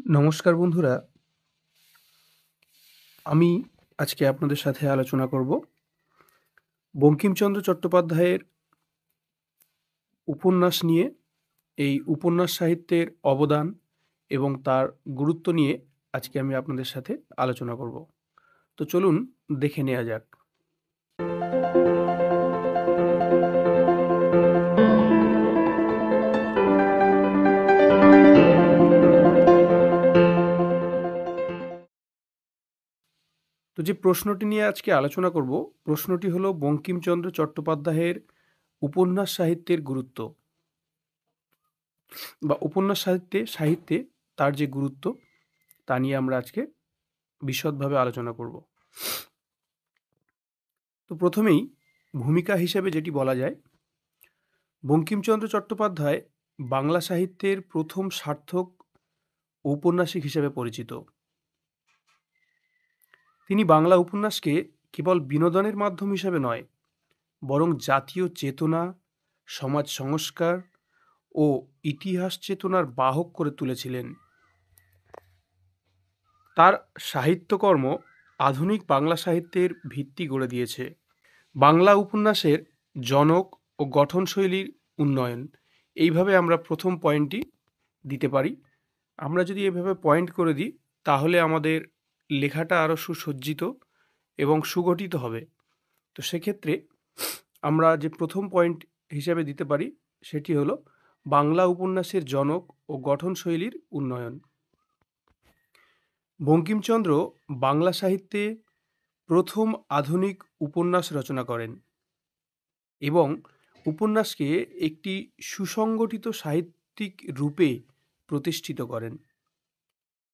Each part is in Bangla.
নমস্কার বন্ধুরা, আমি আজকে আপনাদের সাথে আলোচনা করব বঙ্কিমচন্দ্র চট্টোপাধ্যায়ের উপন্যাস নিয়ে। এই উপন্যাস সাহিত্যের অবদান এবং তার গুরুত্ব নিয়ে আজকে আমি আপনাদের সাথে আলোচনা করব। তো চলুন দেখে নেওয়া যাক। তো যে প্রশ্নটি নিয়ে আজকে আলোচনা করব, প্রশ্নটি হলো বঙ্কিমচন্দ্র চট্টোপাধ্যায়ের উপন্যাস সাহিত্যের গুরুত্ব বা উপন্যাস সাহিত্যে তার যে গুরুত্ব তা নিয়ে আমরা আজকে বিশদভাবে আলোচনা করব। তো প্রথমেই ভূমিকা হিসেবে যেটি বলা যায়, বঙ্কিমচন্দ্র চট্টোপাধ্যায় বাংলা সাহিত্যের প্রথম সার্থক ঔপন্যাসিক হিসেবে পরিচিত। তিনি বাংলা উপন্যাসকে কেবল বিনোদনের মাধ্যম হিসেবে নয়, বরং জাতীয় চেতনা, সমাজ সংস্কার ও ইতিহাস চেতনার বাহক করে তুলেছিলেন। তার সাহিত্যকর্ম আধুনিক বাংলা সাহিত্যের ভিত্তি গড়ে দিয়েছে। বাংলা উপন্যাসের জনক ও গঠনশৈলীর উন্নয়ন, এইভাবে আমরা প্রথম পয়েন্টটি দিতে পারি। আমরা যদি এভাবে পয়েন্ট করে দিই, তাহলে আমাদের লেখাটা আরও সুসজ্জিত এবং সুগঠিত হবে। তো সেক্ষেত্রে আমরা যে প্রথম পয়েন্ট হিসেবে দিতে পারি সেটি হলো বাংলা উপন্যাসের জনক ও গঠনশৈলীর উন্নয়ন। বঙ্কিমচন্দ্র বাংলা সাহিত্যে প্রথম আধুনিক উপন্যাস রচনা করেন এবং উপন্যাসকে একটি সুসংগঠিত সাহিত্যিক রূপে প্রতিষ্ঠিত করেন।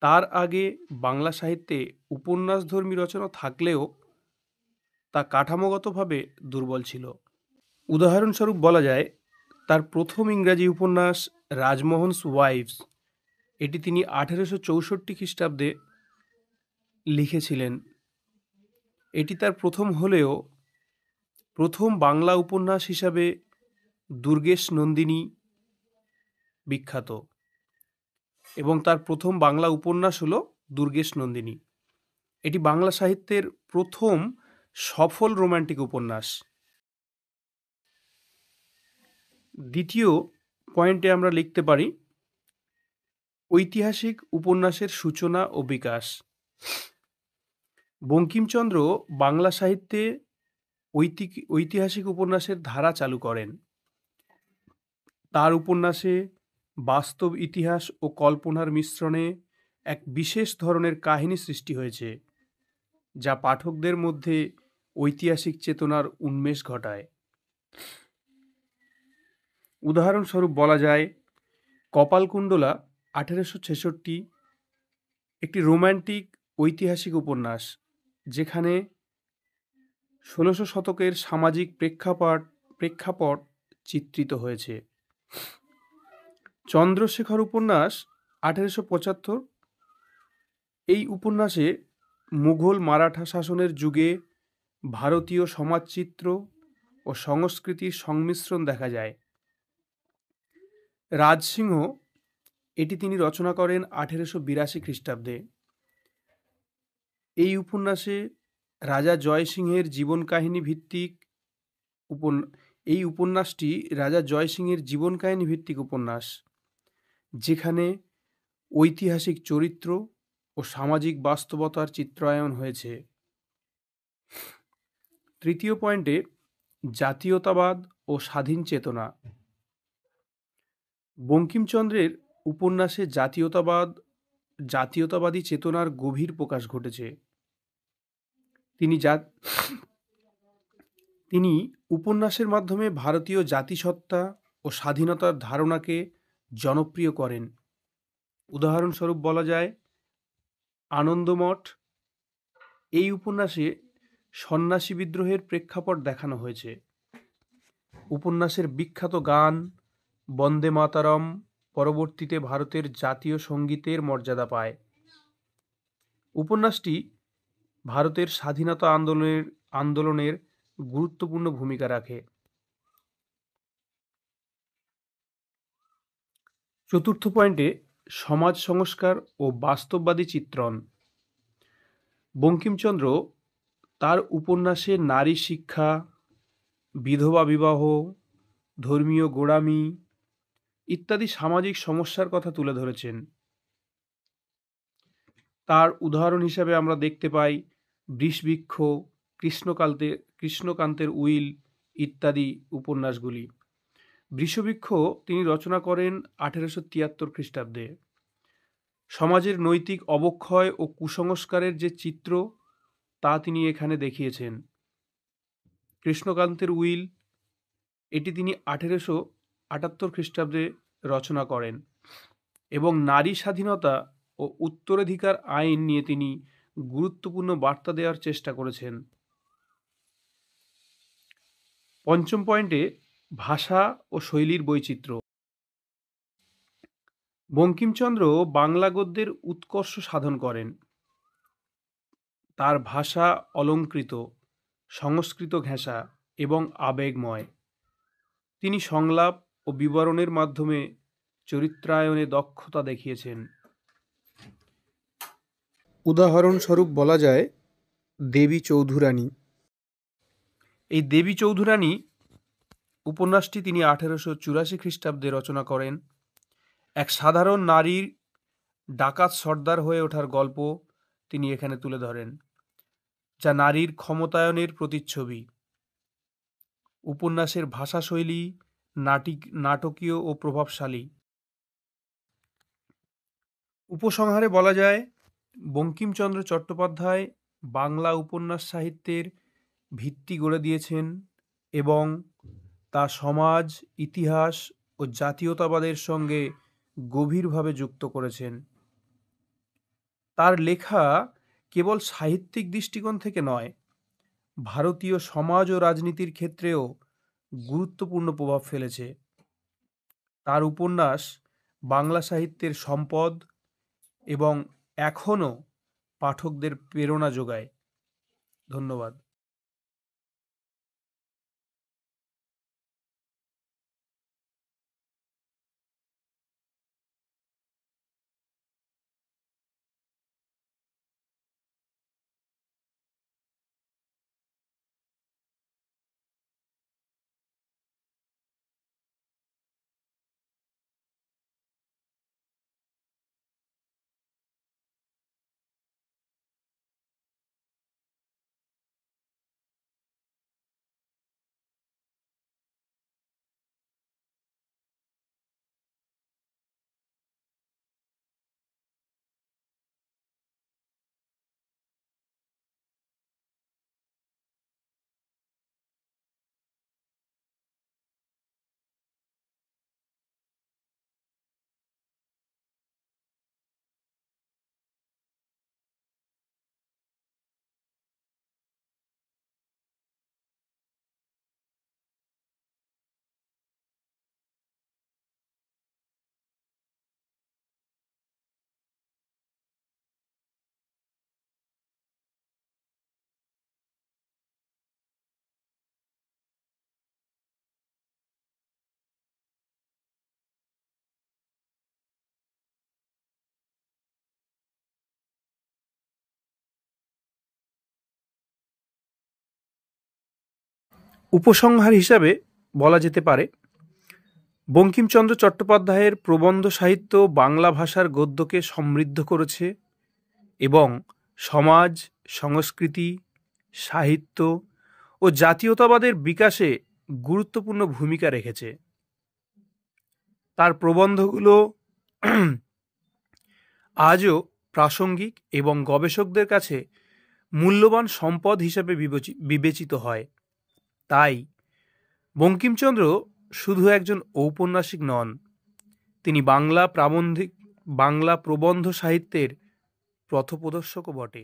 তার আগে বাংলা সাহিত্যে উপন্যাসধর্মী রচনা থাকলেও তা কাঠামোগতভাবে দুর্বল ছিল। উদাহরণস্বরূপ বলা যায়, তার প্রথম ইংরাজি উপন্যাস রাজমোহনস ওয়াইফস, এটি তিনি 1864 খ্রিস্টাব্দে লিখেছিলেন। এটি তার প্রথম হলেও প্রথম বাংলা উপন্যাস হিসাবে দুর্গেশ নন্দিনী বিখ্যাত এবং তার প্রথম বাংলা উপন্যাস হলো দুর্গেশ নন্দিনী। এটি বাংলা সাহিত্যের প্রথম সফল রোম্যান্টিক উপন্যাস। দ্বিতীয় পয়েন্টে আমরা লিখতে পারি ঐতিহাসিক উপন্যাসের সূচনা ও বিকাশ। বঙ্কিমচন্দ্র বাংলা সাহিত্যে ঐতিহাসিক উপন্যাসের ধারা চালু করেন। তার উপন্যাসে বাস্তব ইতিহাস ও কল্পনার মিশ্রণে এক বিশেষ ধরনের কাহিনী সৃষ্টি হয়েছে, যা পাঠকদের মধ্যে ঐতিহাসিক চেতনার উন্মেষ ঘটায়। উদাহরণস্বরূপ বলা যায়, কপালকুণ্ডলা 1866 একটি রোম্যান্টিক ঐতিহাসিক উপন্যাস, যেখানে 1600 শতকের সামাজিক প্রেক্ষাপট চিত্রিত হয়েছে। চন্দ্রশেখর উপন্যাস 1875, এই উপন্যাসে মুঘল মারাঠা শাসনের যুগে ভারতীয় সমাজচিত্র ও সংস্কৃতির সংমিশ্রণ দেখা যায়। রাজসিংহ, এটি তিনি রচনা করেন 1882 খ্রিস্টাব্দে। এই উপন্যাসে রাজা জয়সিংহের জীবন কাহিনী ভিত্তিক এই উপন্যাসটি রাজা জয়সিংহের জীবন কাহিনী ভিত্তিক উপন্যাস, যেখানে ঐতিহাসিক চরিত্র ও সামাজিক বাস্তবতার চিত্রায়ন হয়েছে। তৃতীয় পয়েন্টে জাতীয়তাবাদ ও স্বাধীন চেতনা। বঙ্কিমচন্দ্রের উপন্যাসে জাতীয়তাবাদী চেতনার গভীর প্রকাশ ঘটেছে। তিনি উপন্যাসের মাধ্যমে ভারতীয় জাতিসত্তা ও স্বাধীনতার ধারণাকে জনপ্রিয় করেন। উদাহরণস্বরূপ বলা যায়, আনন্দমঠ, এই উপন্যাসে সন্ন্যাসী বিদ্রোহের প্রেক্ষাপট দেখানো হয়েছে। উপন্যাসের বিখ্যাত গান বন্দে মাতরম পরবর্তীতে ভারতের জাতীয় সঙ্গীতের মর্যাদা পায়। উপন্যাসটি ভারতের স্বাধীনতা আন্দোলনের গুরুত্বপূর্ণ ভূমিকা রাখে। চতুর্থ পয়েন্টে সমাজ সংস্কার ও বাস্তববাদী চিত্রণ। বঙ্কিমচন্দ্র তার উপন্যাসে নারী শিক্ষা, বিধবা বিবাহ, ধর্মীয় গোঁড়ামি ইত্যাদি সামাজিক সমস্যার কথা তুলে ধরেছেন। তার উদাহরণ হিসাবে আমরা দেখতে পাই বৃষবৃক্ষ, কৃষ্ণকান্তের উইল ইত্যাদি উপন্যাসগুলি। বৃষবৃক্ষ তিনি রচনা করেন 1873 খ্রিস্টাব্দে। সমাজের নৈতিক অবক্ষয় ও কুসংস্কারের যে চিত্র তা তিনি এখানে দেখিয়েছেন। কৃষ্ণকান্তের উইল এটি তিনি 1878 খ্রিস্টাব্দে রচনা করেন এবং নারী স্বাধীনতা ও উত্তরাধিকার আইন নিয়ে তিনি গুরুত্বপূর্ণ বার্তা দেওয়ার চেষ্টা করেছেন। পঞ্চম পয়েন্টে ভাষা ও শৈলীর বৈচিত্র্য। বঙ্কিমচন্দ্র বাংলা গদ্যের উৎকর্ষ সাধন করেন। তার ভাষা অলঙ্কৃত, সংস্কৃত ঘেঁষা এবং আবেগময়। তিনি সংলাপ ও বিবরণের মাধ্যমে চরিত্রায়নে দক্ষতা দেখিয়েছেন। উদাহরণস্বরূপ বলা যায় দেবী চৌধুরানী। এই দেবী চৌধুরানী উপন্যাসটি তিনি 1884 খ্রিস্টাব্দে রচনা করেন। এক সাধারণ নারীর ডাকাত সর্দার হয়ে ওঠার গল্প তিনি এখানে তুলে ধরেন, যা নারীর ক্ষমতায়নের প্রতিচ্ছবি। উপন্যাসের ভাষাশৈলী নাটকীয় ও প্রভাবশালী। উপসংহারে বলা যায় বঙ্কিমচন্দ্র চট্টোপাধ্যায় বাংলা উপন্যাস সাহিত্যের ভিত্তি গড়ে দিয়েছেন এবং তা সমাজ, ইতিহাস ও জাতীয়তাবাদের সঙ্গে গভীরভাবে যুক্ত করেছেন। তার লেখা কেবল সাহিত্যিক দৃষ্টিকোণ থেকে নয়, ভারতীয় সমাজ ও রাজনীতির ক্ষেত্রেও গুরুত্বপূর্ণ প্রভাব ফেলেছে। তার উপন্যাস বাংলা সাহিত্যের সম্পদ এবং এখনও পাঠকদের প্রেরণা যোগায়। ধন্যবাদ। উপসংহার হিসাবে বলা যেতে পারে বঙ্কিমচন্দ্র চট্টোপাধ্যায়ের প্রবন্ধ সাহিত্য বাংলা ভাষার গদ্যকে সমৃদ্ধ করেছে এবং সমাজ, সংস্কৃতি, সাহিত্য ও জাতীয়তাবাদের বিকাশে গুরুত্বপূর্ণ ভূমিকা রেখেছে। তার প্রবন্ধগুলো আজও প্রাসঙ্গিক এবং গবেষকদের কাছে মূল্যবান সম্পদ হিসেবে বিবেচিত হয়। তাই বঙ্কিমচন্দ্র শুধু একজন ঔপন্যাসিক নন, তিনি বাংলা প্রবন্ধ সাহিত্যের পথপ্রদর্শকও বটে।